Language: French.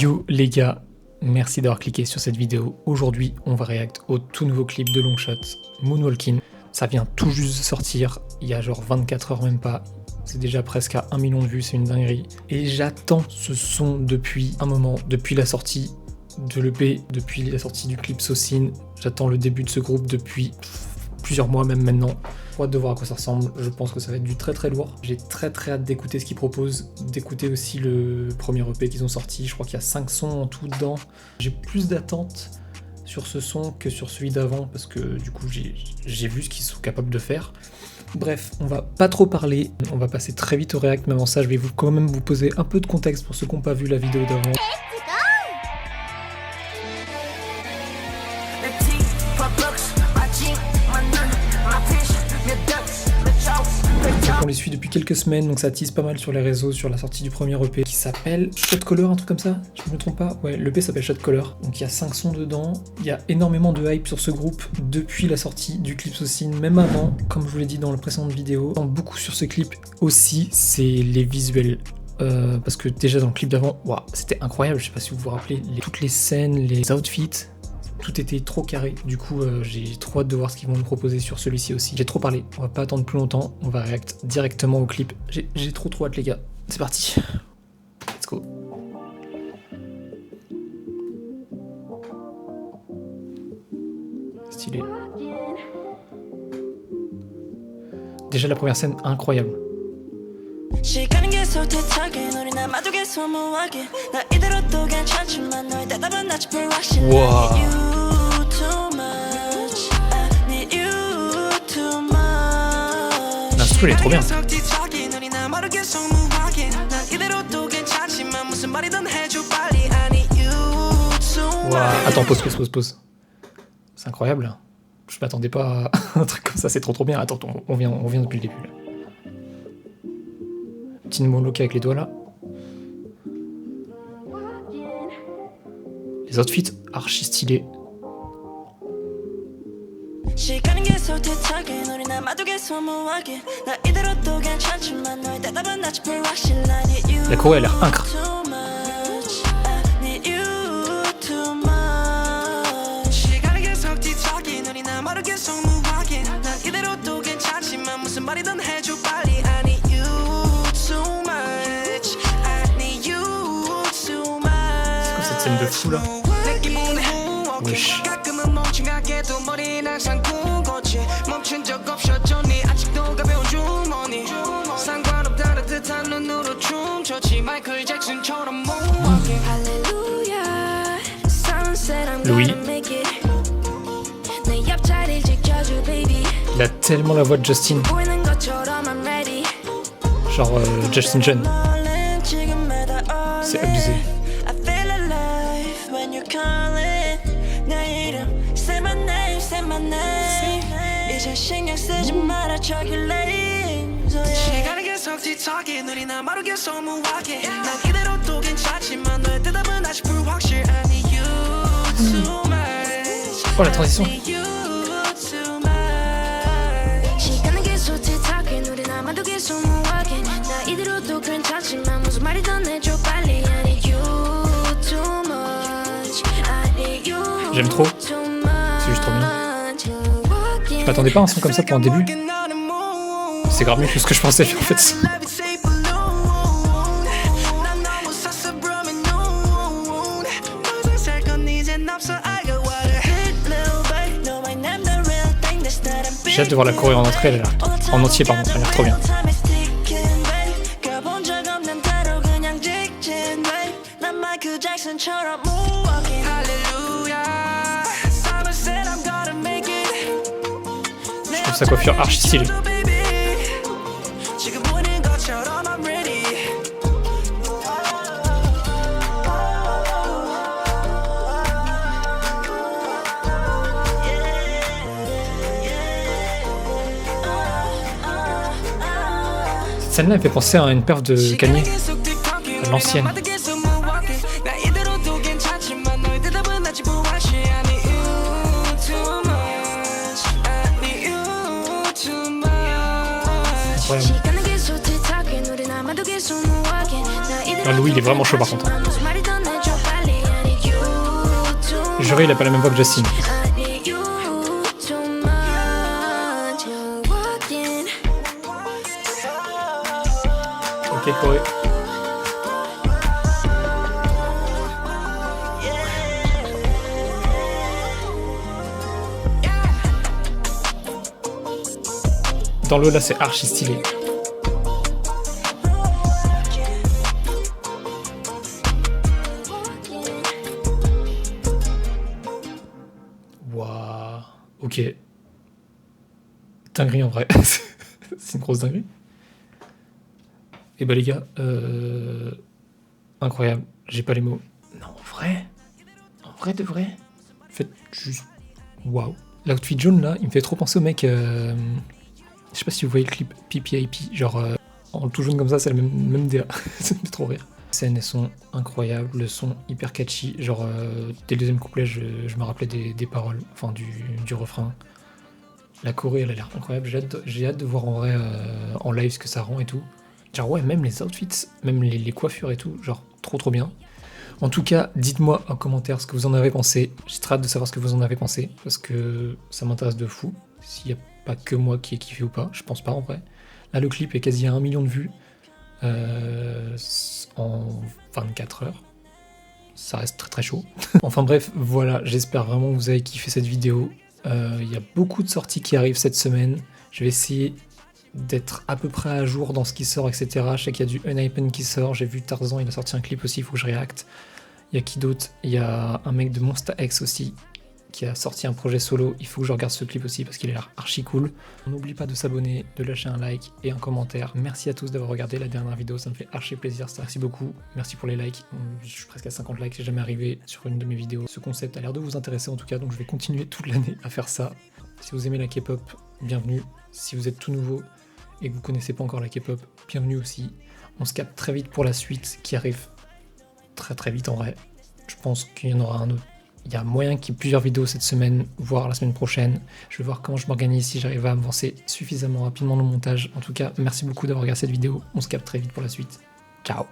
Yo les gars, merci d'avoir cliqué sur cette vidéo. Aujourd'hui, on va react au tout nouveau clip de Longshot, Moonwalking. Ça vient tout juste de sortir, il y a genre 24 heures même pas. C'est déjà presque à 1 million de vues, c'est une dinguerie. Et j'attends ce son depuis un moment, depuis la sortie de l'EP, depuis la sortie du clip Saucine. J'attends le début de ce groupe depuis plusieurs mois même maintenant. J'ai hâte de voir à quoi ça ressemble, je pense que ça va être du très lourd. J'ai très hâte d'écouter ce qu'ils proposent, d'écouter aussi le premier EP qu'ils ont sorti. Je crois qu'il y a 5 sons en tout dedans. J'ai plus d'attentes sur ce son que sur celui d'avant parce que du coup j'ai vu ce qu'ils sont capables de faire. Bref, on va pas trop parler, on va passer très vite au react, mais avant ça je vais quand même vous poser un peu de contexte pour ceux qui n'ont pas vu la vidéo d'avant. On les suit depuis quelques semaines, donc ça tease pas mal sur les réseaux sur la sortie du premier EP qui s'appelle Shot Caller, un truc comme ça, je me trompe pas. Ouais, l'EP s'appelle Shot Caller, donc il y a 5 sons dedans. Il y a énormément de hype sur ce groupe depuis la sortie du clip Saucine, même avant, comme je vous l'ai dit dans la précédente vidéo. Beaucoup sur ce clip aussi, c'est les visuels. Parce que déjà dans le clip d'avant, wow, c'était incroyable, je sais pas si vous vous rappelez, toutes les scènes, les outfits, tout était trop carré, du coup j'ai trop hâte de voir ce qu'ils vont nous proposer sur celui-ci aussi. J'ai trop parlé, on va pas attendre plus longtemps, on va react directement au clip. J'ai trop hâte les gars, c'est parti. Let's go. Stylé. Déjà la première scène, incroyable. Wow. L'instru elle est trop bien. Wow. Attends, pause. C'est incroyable. Je m'attendais pas à un truc comme ça, c'est trop bien. Attends, on vient depuis le début là. Petit monologue avec les doigts là. Les outfits archi stylés. La choré a l'air incroyable. Cette scène de fou là. Wesh. Louis. Il a tellement la voix de Justin. Genre Justin John. C'est abusé. Oh la transition. J'aime trop. C'est juste trop bien. Je m'attendais pas à un son comme ça pour un début. C'est grave mieux que ce que je pensais en fait. J'ai hâte de voir la choré en entrée, elle a l'air en entier pardon, elle a l'air trop bien. Je trouve sa coiffure archi stylée. Cette scène-là, elle fait penser à une perf de Kanye, l'ancienne. Incroyable. Ah, Louis, il est vraiment chaud par contre. Juré, il a pas la même voix que Justin. Ok, Corée. Dans l'eau, là, c'est archi stylé. Waouh. Ok. Dinguerie en vrai. C'est une grosse dinguerie. Et bah les gars, incroyable. J'ai pas les mots. Non, en vrai de vrai. Faites juste... Waouh. L'outfit jaune là, il me fait trop penser au mec... Je sais pas si vous voyez le clip PPIP, genre en tout jaune comme ça, c'est le même DA. Ça me fait trop rire. Les scènes, elles sont incroyables, le son hyper catchy, genre dès le deuxième couplet, je me rappelais des paroles, enfin du refrain. La choré, elle a l'air incroyable, j'ai hâte de voir en vrai en live ce que ça rend et tout. Genre ouais, même les outfits, même les coiffures et tout, genre trop bien. En tout cas, dites-moi en commentaire ce que vous en avez pensé. J'ai très hâte de savoir ce que vous en avez pensé, parce que ça m'intéresse de fou. S'il n'y a pas que moi qui ai kiffé ou pas, je pense pas en vrai. Là, le clip est quasi à 1 million de vues en 24 heures. Ça reste très chaud. Enfin bref, voilà, j'espère vraiment que vous avez kiffé cette vidéo. Il y a beaucoup de sorties qui arrivent cette semaine. Je vais essayer d'être à peu près à jour dans ce qui sort, etc. Je sais qu'il y a du Unhypen qui sort, j'ai vu Tarzan, il a sorti un clip aussi, il faut que je réacte. Il y a qui d'autre? Il y a un mec de Monsta X aussi qui a sorti un projet solo, il faut que je regarde ce clip aussi parce qu'il a l'air archi cool. N'oublie pas de s'abonner, de lâcher un like et un commentaire. Merci à tous d'avoir regardé la dernière vidéo, ça me fait archi plaisir, merci beaucoup. Merci pour les likes, je suis presque à 50 likes, c'est jamais arrivé sur une de mes vidéos. Ce concept a l'air de vous intéresser en tout cas, donc je vais continuer toute l'année à faire ça. Si vous aimez la K-pop, bienvenue. Si vous êtes tout nouveau et que vous connaissez pas encore la K-pop, bienvenue aussi. On se capte très vite pour la suite qui arrive très vite en vrai. Je pense qu'il y en aura un autre. Il y a moyen qu'il y ait plusieurs vidéos cette semaine, voire la semaine prochaine. Je vais voir comment je m'organise, si j'arrive à avancer suffisamment rapidement dans le montage. En tout cas, merci beaucoup d'avoir regardé cette vidéo. On se capte très vite pour la suite. Ciao!